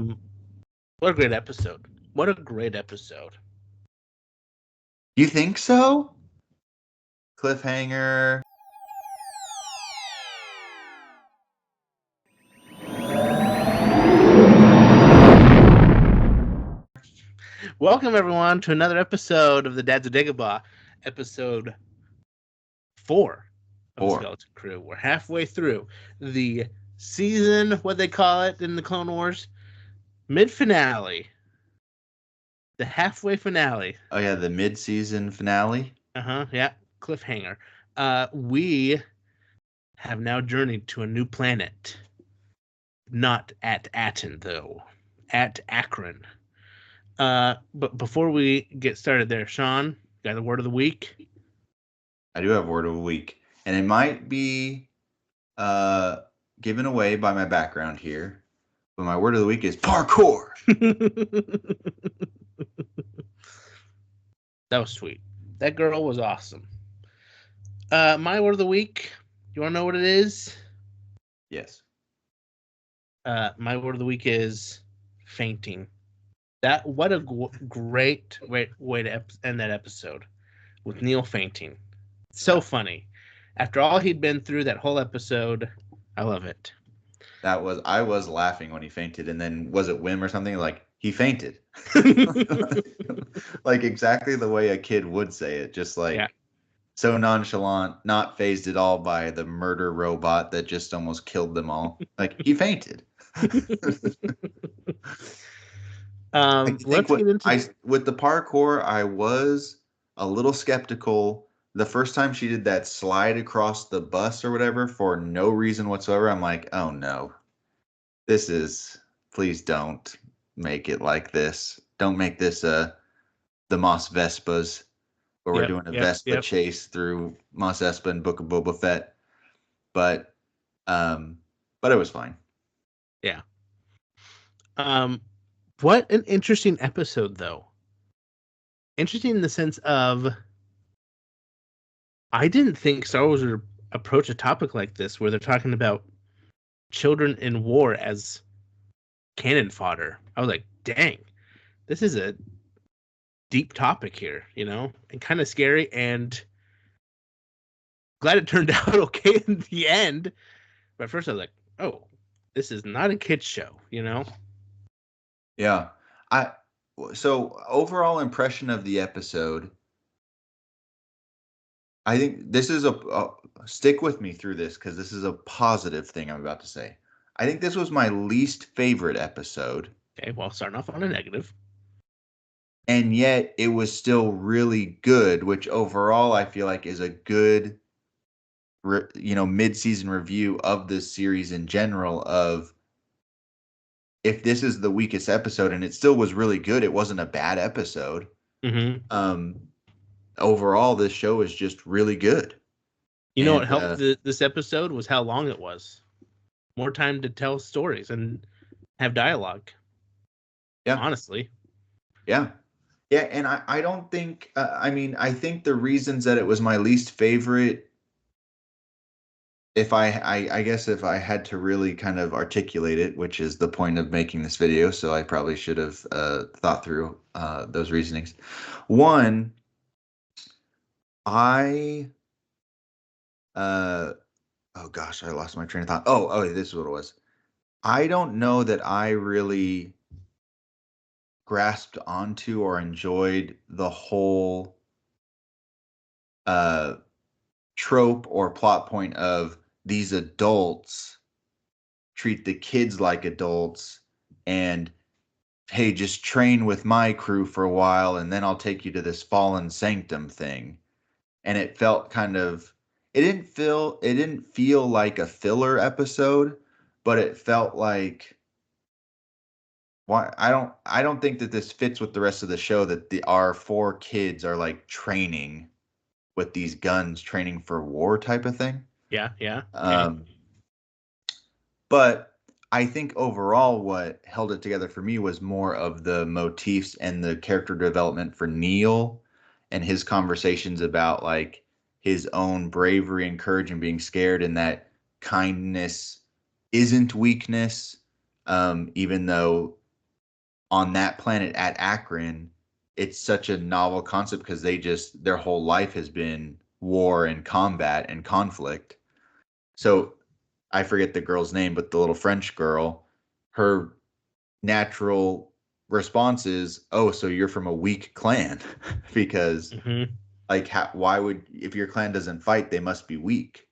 What a great episode. What a great episode. You think so? Cliffhanger. Welcome, everyone, to another episode of the Dads of Dagobah, episode 4 of the 4. Skeleton Crew. We're halfway through the season, what they call it in the Clone Wars, mid-finale. The halfway finale. Oh yeah, the mid-season finale. Yeah, cliffhanger. We have now journeyed to a new planet. Not at Aten, though. At Akron. But before we get started there, Sean, got the word of the week? I do have word of the week, and it might be given away by my background here, but my word of the week is parkour. That was sweet. That girl was awesome. My word of the week, you want to know what it is? Yes. My word of the week is fainting. What a great way to end that episode with Neel fainting. So funny. After all he'd been through that whole episode, I love it. I was laughing when he fainted, and then was it Wim or something? Like, he fainted. Like exactly the way a kid would say it, just like so nonchalant, not fazed at all by the murder robot that just almost killed them all. Like, he fainted. Let's get into with the parkour, I was a little skeptical. The first time she did that slide across the bus or whatever for no reason whatsoever, I'm like, oh no, please don't make it like this. Don't make this the Mos Vespas, where we're doing a Vespa chase through Mos Espa and Book of Boba Fett. But it was fine. Yeah. What an interesting episode, though. Interesting in the sense of, I didn't think Star Wars would approach a topic like this, where they're talking about children in war as cannon fodder. I was like, dang, this is a deep topic here, and kind of scary, and glad it turned out okay in the end. But at first I was like, oh, this is not a kid's show, Yeah. So overall impression of the episode, I think this is stick with me through this because this is a positive thing I'm about to say. I think this was my least favorite episode. Okay, well, starting off on a negative. And yet it was still really good, which overall I feel like is a good, mid-season review of this series in general. Of if this is the weakest episode and it still was really good, it wasn't a bad episode. Mm-hmm. Overall, this show is just really good. You know what helped this episode was how long it was. More time to tell stories and have dialogue. Yeah. Honestly. Yeah. Yeah, and I don't think, I think the reasons that it was my least favorite, if I guess if I had to really kind of articulate it, which is the point of making this video, so I probably should have thought through those reasonings. One, oh gosh, I lost my train of thought. Oh, this is what it was. I don't know that I really grasped onto or enjoyed the whole trope or plot point of these adults treat the kids like adults and, hey, just train with my crew for a while and then I'll take you to this fallen sanctum thing. And it felt it didn't feel like a filler episode, but it felt like, why I don't think that this fits with the rest of the show, that our 4 kids are like training with these guns, training for war type of thing. Yeah. Okay. But I think overall what held it together for me was more of the motifs and the character development for Neel and his conversations about like his own bravery and courage and being scared, and that kindness isn't weakness, even though on that planet at Akron, it's such a novel concept because their whole life has been war and combat and conflict. So I forget the girl's name, but the little French girl, her natural response is, "Oh, so you're from a weak clan," because Mm-hmm. like, why would if your clan doesn't fight, they must be weak.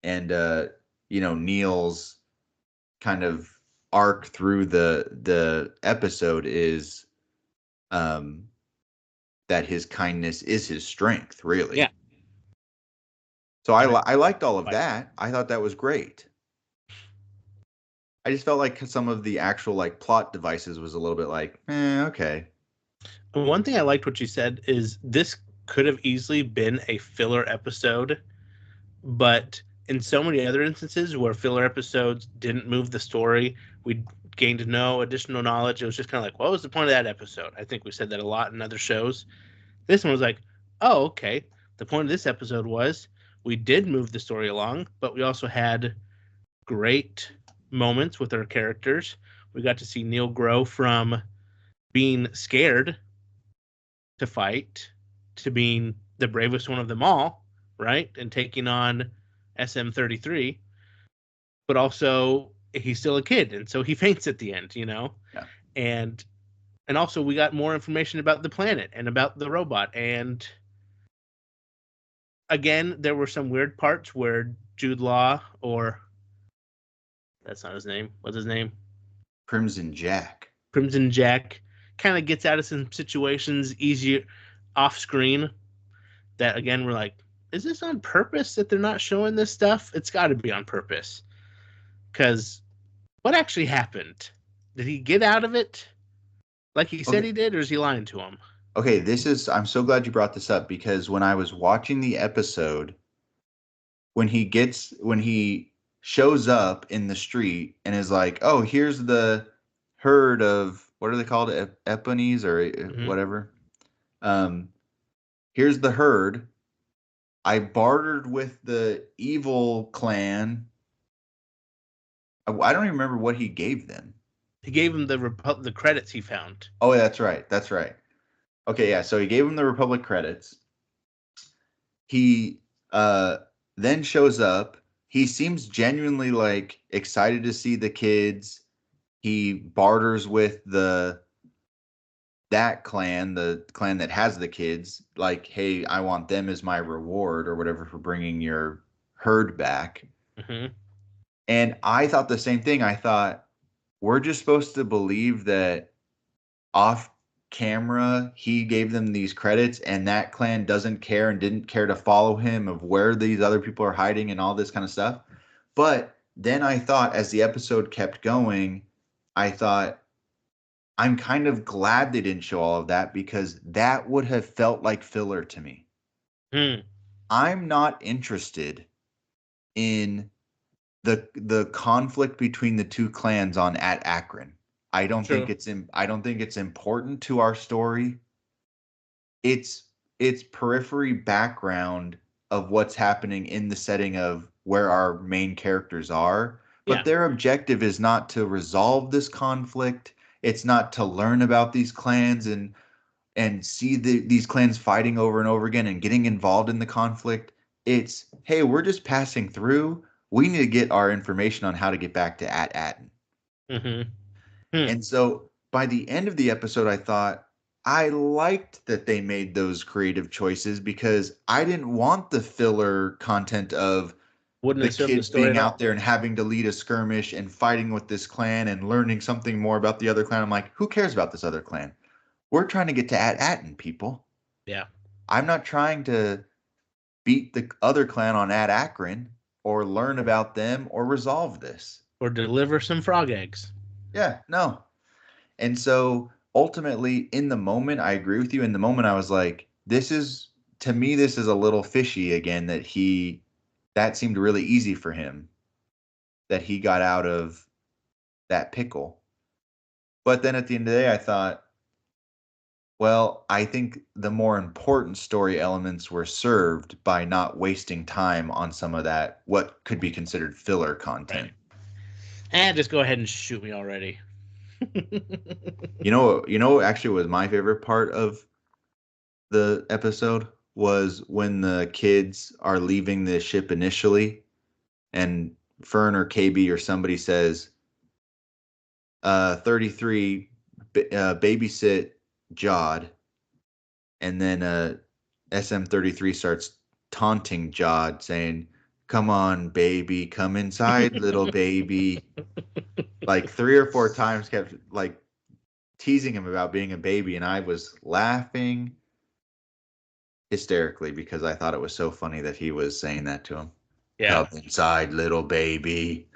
And Neil's kind of arc through the episode is um that his kindness is his strength, Yeah. really. So And I liked all of fight. that. I thought that was great. I just felt like some of the actual like plot devices was a little bit like, okay. And one thing I liked what you said is this could have easily been a filler episode, but in so many other instances where filler episodes didn't move the story, we gained no additional knowledge. It was just kind of like, what was the point of that episode? I think we said that a lot in other shows. This one was like, oh, okay. The point of this episode was we did move the story along, but we also had great moments with our characters. We got to see Neel grow from being scared to fight to being the bravest one of them all, right? And taking on SM-33, but also he's still a kid, and so he faints at the end, Yeah. And also we got more information about the planet and about the robot. And again, there were some weird parts where Jude Law, or that's not his name. What's his name? Crimson Jack. Crimson Jack kind of gets out of some situations easier off screen that again we're like, is this on purpose that they're not showing this stuff? It's got to be on purpose, because what actually happened? Did he get out of it like he said Okay. he did, or is he lying to him? Okay, I'm so glad you brought this up because when I was watching the episode, when he shows up in the street and is like, "Oh, here's the herd of what are they called? Eponies or Mm-hmm. whatever. Um, here's the herd. I bartered with the evil clan. I don't even remember what he gave them. He gave him the credits he found. Oh, that's right. That's right. Okay, yeah. So he gave him the Republic credits. He uh then shows up. He seems genuinely like excited to see the kids. He barters with that clan, the clan that has the kids, like, hey, I want them as my reward or whatever for bringing your herd back. Mm-hmm. And I thought the same thing. I thought we're just supposed to believe that off camera he gave them these credits and that clan doesn't care and didn't care to follow him of where these other people are hiding and all this kind of stuff. But then I thought as the episode kept going, I thought I'm kind of glad they didn't show all of that because that would have felt like filler to me. Mm. I'm not interested in the conflict between the two clans on at Akron. True. I don't think it's important to our story. It's periphery background of what's happening in the setting of where our main characters are, but Yeah. their objective is not to resolve this conflict. It's not to learn about these clans and see these clans fighting over and over again and getting involved in the conflict. It's, hey, we're just passing through. We need to get our information on how to get back to Atten. Mm-hmm. Hmm. And so by the end of the episode, I thought I liked that they made those creative choices because I didn't want the filler content of Wouldn't the have served the kids story being at out all. there and having to lead a skirmish and fighting with this clan and learning something more about the other clan. I'm like, who cares about this other clan? We're trying to get to Atten, people. Yeah. I'm not trying to beat the other clan on Ad Akron or learn about them or resolve this. Or deliver some frog eggs. Yeah, no. And so ultimately, in the moment, I agree with you. In the moment, I was like, to me, this is a little fishy again that seemed really easy for him, that he got out of that pickle. But then at the end of the day, I thought, well, I think the more important story elements were served by not wasting time on some of that, what could be considered filler Right. content. And just go ahead and shoot me already. Actually was my favorite part of the episode was when the kids are leaving the ship initially and Fern or KB or somebody says, 33, babysit Jod. And then SM33 starts taunting Jod, saying, "Come on, baby, come inside, little baby." Like 3 or 4 times kept like teasing him about being a baby, and I was laughing hysterically because I thought it was so funny that he was saying that to him. Yeah. Come inside, little baby.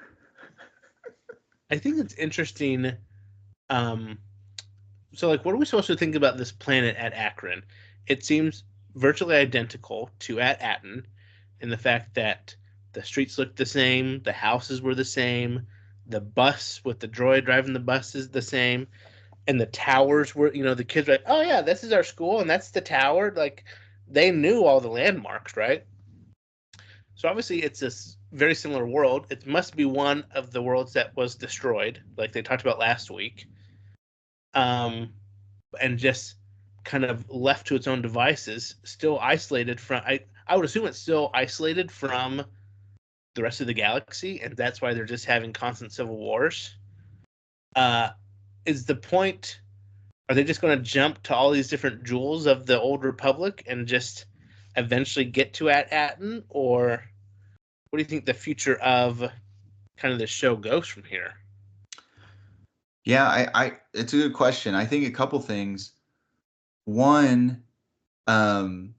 I think it's interesting. Um, so, like, what are we supposed to think about this planet at Akron? It seems virtually identical to at Atten in the fact that the streets look the same, the houses were the same, the bus with the droid driving the bus is the same, and the towers were, the kids were like, oh, yeah, this is our school and that's the tower. Like, they knew all the landmarks, right? So obviously, it's this very similar world. It must be one of the worlds that was destroyed, like they talked about last week, um, and just kind of left to its own devices, still isolated from. I would assume it's still isolated from the rest of the galaxy, and that's why they're just having constant civil wars. Uh, is the point? Are they just going to jump to all these different jewels of the old Republic and just eventually get to Atten, or what do you think the future of kind of the show goes from here? Yeah, it's a good question. I think a couple things. One, um,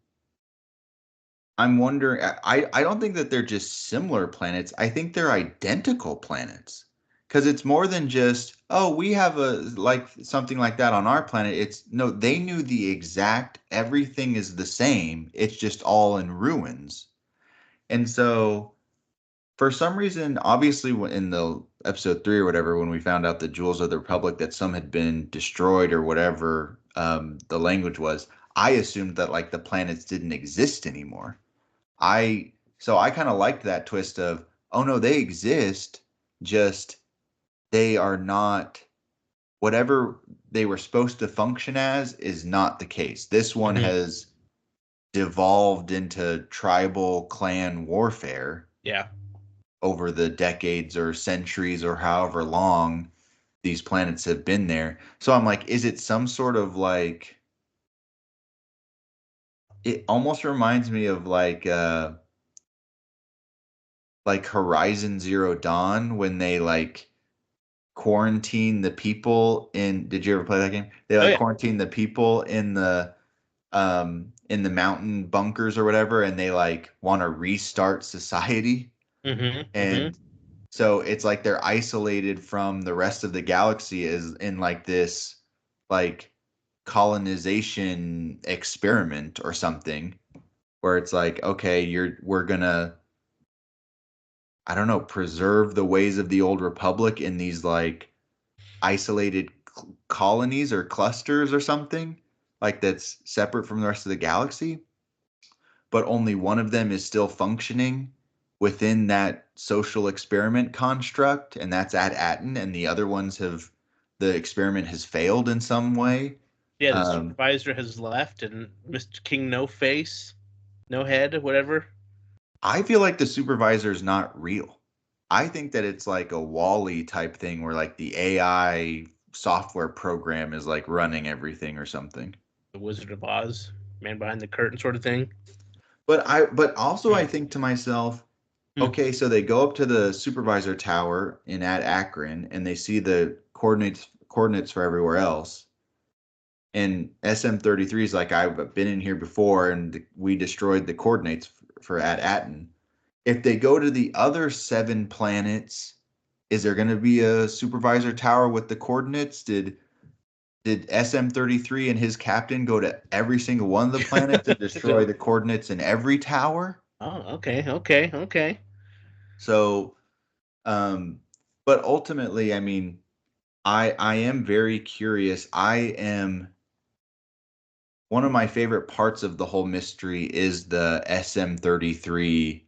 I'm wondering. I don't think that they're just similar planets. I think they're identical planets because it's more than just, oh, we have a like something like that on our planet. It's no, they knew the exact everything is the same. It's just all in ruins. And so for some reason, obviously, in the episode 3 or whatever, when we found out the Jewels of the Republic that some had been destroyed or whatever, the language was, I assumed that like the planets didn't exist anymore. I kind of liked that twist of, oh no, they exist, just they are not whatever they were supposed to function as is not the case. This one Mm-hmm. has devolved into tribal clan warfare Yeah. over the decades or centuries or however long these planets have been there. So I'm like, is it some sort of like, it almost reminds me of like Horizon Zero Dawn when they like quarantine the people in, did you ever play that game? They Oh like yeah. quarantine the people in the mountain bunkers or whatever, and they like want to restart society. Mm-hmm. Mm-hmm. And so it's like they're isolated from the rest of the galaxy is in like this like colonization experiment or something where it's like, okay, we're gonna, I don't know, preserve the ways of the old republic in these like isolated colonies or clusters or something like that's separate from the rest of the galaxy, but only one of them is still functioning within that social experiment construct, and that's at Atten, and the other ones have, the experiment has failed in some way. Yeah, the Um, supervisor has left, and Mr. King, no face, no head, whatever. I feel like the supervisor is not real. I think that it's like a Wally type thing where like the AI software program is like running everything or something. The Wizard of Oz, man behind the curtain, sort of thing. But also I Mm. think to myself, Mm. okay, so they go up to the supervisor tower in at Akron and they see the coordinates for everywhere else. And SM33 is like, I've been in here before and we destroyed the coordinates for at Atten. If they go to the other 7 planets, is there going to be a supervisor tower with the coordinates? Did SM33 and his captain go to every single one of the planets and To destroy go. the coordinates in every tower? Oh, okay, okay, okay. So, um, but ultimately, I mean, I am very curious. I am one of my favorite parts of the whole mystery is the SM33.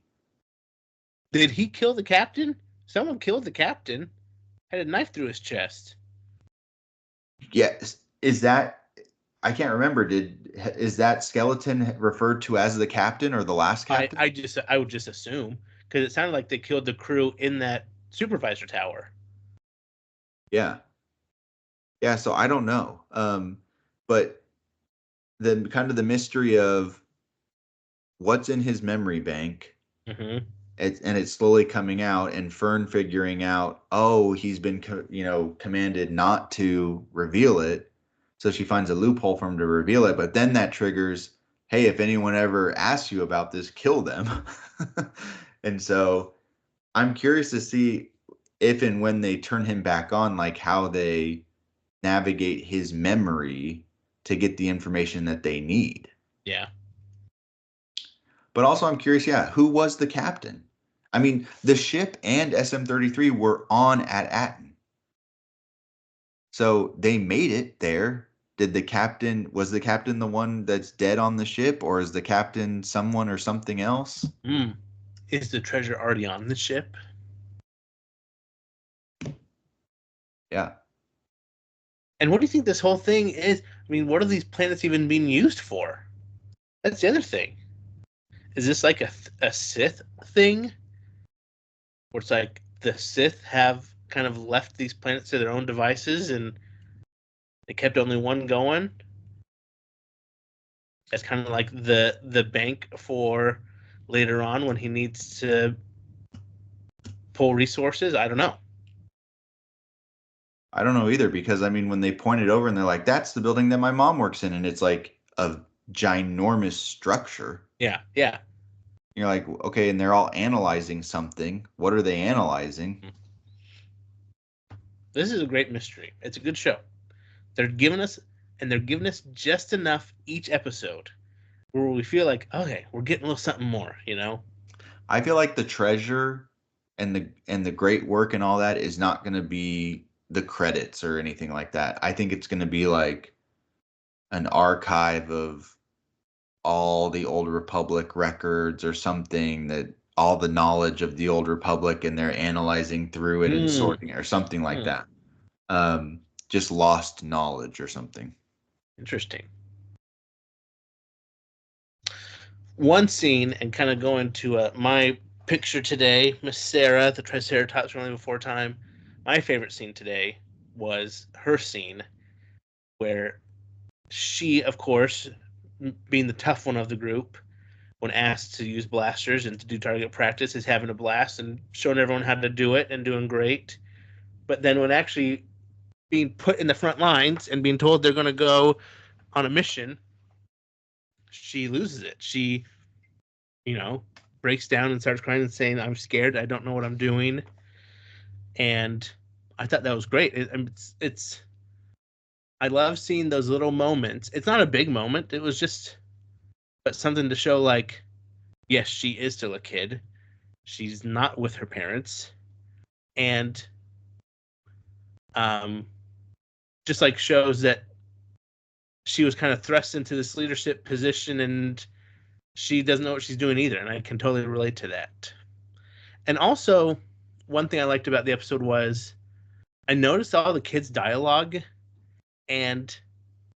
Did he kill the captain? Someone killed the captain. Had a knife through his chest. Yes. Is that, I can't remember. Is that skeleton referred to as the captain or the last captain? I would just assume because it sounded like they killed the crew in that supervisor tower. Yeah. Yeah, so I don't know. But the kind of the mystery of what's in his memory bank, Mm-hmm. and it's slowly coming out, and Fern figuring out, oh, he's been commanded not to reveal it, so she finds a loophole for him to reveal it. But then that triggers, hey, if anyone ever asks you about this, kill them. And so I'm curious to see if and when they turn him back on, like how they navigate his memory to get the information that they need. Yeah. But also, I'm curious, yeah, who was the captain? I mean, the ship and SM-33 were on at Atten. So they made it there. Was the captain the one that's dead on the ship, or is the captain someone or something else? Mm. Is the treasure already on the ship? Yeah. And what do you think this whole thing is? I mean, what are these planets even being used for? That's the other thing. Is this like a Sith thing? Where it's like the Sith have kind of left these planets to their own devices and they kept only one going? As kind of like the bank for later on when he needs to pull resources. I don't know. I don't know either, because I mean, when they point it over and they're like, that's the building that my mom works in, and it's like a ginormous structure. Yeah, yeah. You're like, okay, and they're all analyzing something. What are they analyzing? This is a great mystery. It's a good show. They're giving us and they're giving us just enough each episode where we feel like, okay, we're getting a little something more, you know? I feel like the treasure and the great work and all that is not going to be the credits or anything like that. I think it's going to be like an archive of all the old Republic records or something, that all the knowledge of the old Republic, and they're analyzing through it and Mm, sorting it or something like mm, that. Just lost knowledge or something. interesting. One scene, and kind of going to my picture today, Miss Sarah, the Triceratops running before time. My favorite scene today was her scene where she, of course, being the tough one of the group, when asked to use blasters and to do target practice, is having a blast and showing everyone how to do it and doing great. But then when actually being put in the front lines and being told they're going to go on a mission, she loses it. She, you know, breaks down and starts crying and saying, "I'm scared. I don't know what I'm doing." And I thought that was great. It's I love seeing those little moments. It's not a big moment. It was just, but something to show like, yes, she is still a kid. She's not with her parents, and um, just like shows that she was kind of thrust into this leadership position and she doesn't know what she's doing either. And I can totally relate to that. And also, one thing I liked about the episode was I noticed all the kids' dialogue, and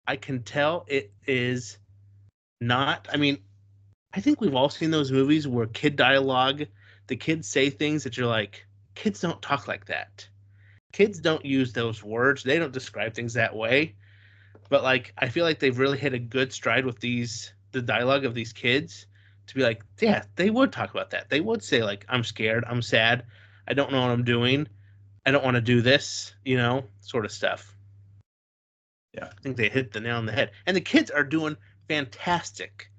I can tell it is not. I mean, I think we've all seen those movies where kid dialogue, the kids say things that you're like, kids don't talk like that. Kids don't use those words. They don't describe things that way. But like, I feel like they've really hit a good stride with the dialogue of these kids to be like, yeah, they would talk about that. They would say like, I'm scared, I'm sad, I don't know what I'm doing, I don't want to do this, sort of stuff. Yeah. I think they hit the nail on the head. And the kids are doing fantastic.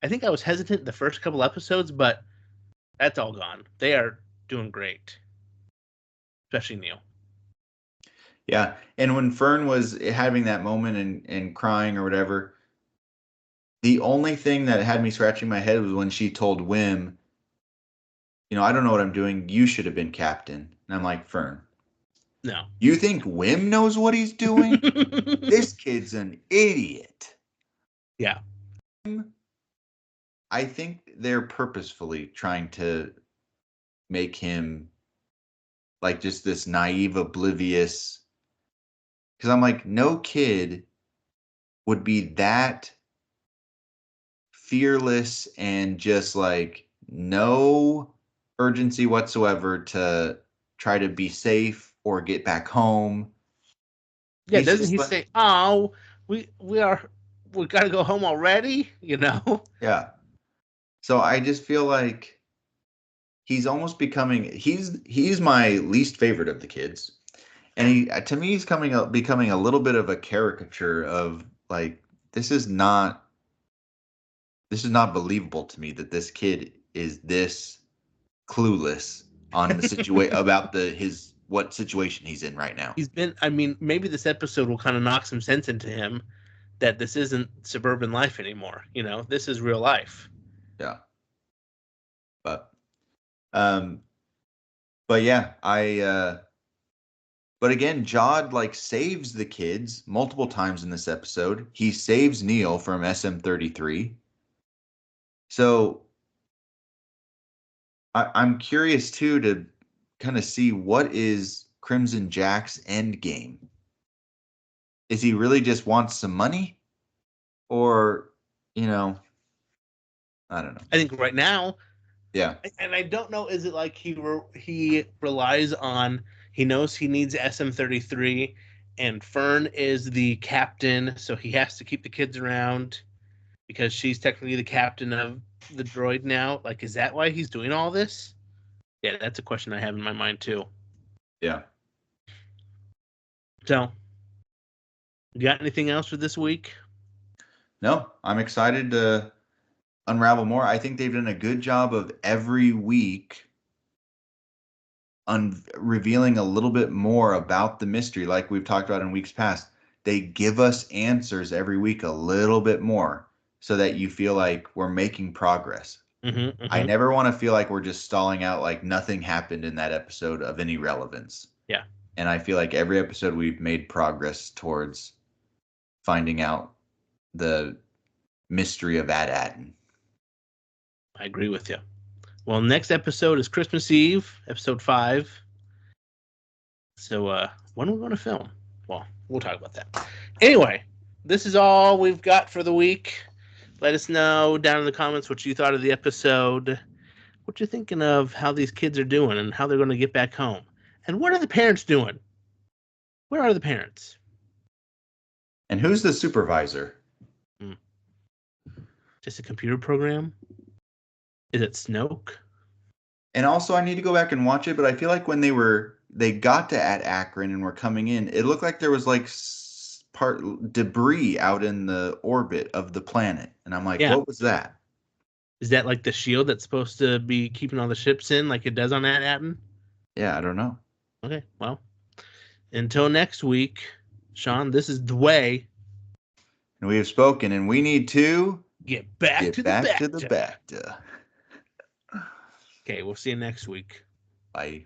I think I was hesitant the first couple episodes, but that's all gone. They are doing great, especially Neel. Yeah. And when Fern was having that moment and crying or whatever, the only thing that had me scratching my head was when she told Wim, I don't know what I'm doing. You should have been captain. And I'm like, Fern, No. you think Wim knows what he's doing? This kid's an idiot. Yeah. I think they're purposefully trying to make him like just this naive, oblivious. Because I'm like, no kid would be that fearless and just like no urgency whatsoever to try to be safe or get back home. Yeah, He's doesn't just he like, say, "Oh, we gotta go home already"? You know. yeah. So I just feel like he's almost becoming he's my least favorite of the kids. And he to me he's becoming a little bit of a caricature of like this is not believable to me that this kid is this clueless on the situation about his what situation he's in right now. He's been. I mean, maybe this episode will kind of knock some sense into him that this isn't suburban life anymore. You know, this is real life. Yeah. But um but yeah, but again, Jod like saves the kids multiple times in this episode. He saves Neel from SM-33. So I'm curious too to kind of see what is Crimson Jack's end game. Is he really just wants some money? Or, you know, I don't know. I think right now, Yeah. and I don't know, is it like he relies on, he knows he needs SM-33, and Fern is the captain, so he has to keep the kids around because she's technically the captain of the droid now. Like, is that why he's doing all this? Yeah, that's a question I have in my mind too. Yeah. So, you got anything else for this week? No, I'm excited to unravel more. I think they've done a good job of every week revealing a little bit more about the mystery, like we've talked about in weeks past. They give us answers every week a little bit more so that you feel like we're making progress. Mm-hmm, I mm-hmm. never want to feel like we're just stalling out, like nothing happened in that episode of any relevance. Yeah, And I feel like every episode we've made progress towards finding out the mystery of Ad-Aden. I agree with you. Well, next episode is Christmas Eve, episode 5. So, when are we going to film? Well, we'll talk about that. Anyway, this is all we've got for the week. Let us know down in the comments what you thought of the episode, what you're thinking of how these kids are doing and how they're going to get back home. And what are the parents doing? Where are the parents? And who's the supervisor? Hmm. Just a computer program? Is it Snoke? And also, I need to go back and watch it, but I feel like when they got to at Akron and were coming in, it looked like there was like part debris out in the orbit of the planet, and I'm like, Yeah. what was that? Is that like the shield that's supposed to be keeping all the ships in like it does on Atten? Yeah, I don't know. Okay, well, until next week, Sean, this is the way. And we have spoken, and we need to Get back get to the back to the Bacta. Bacta. Okay, we'll see you next week. Bye.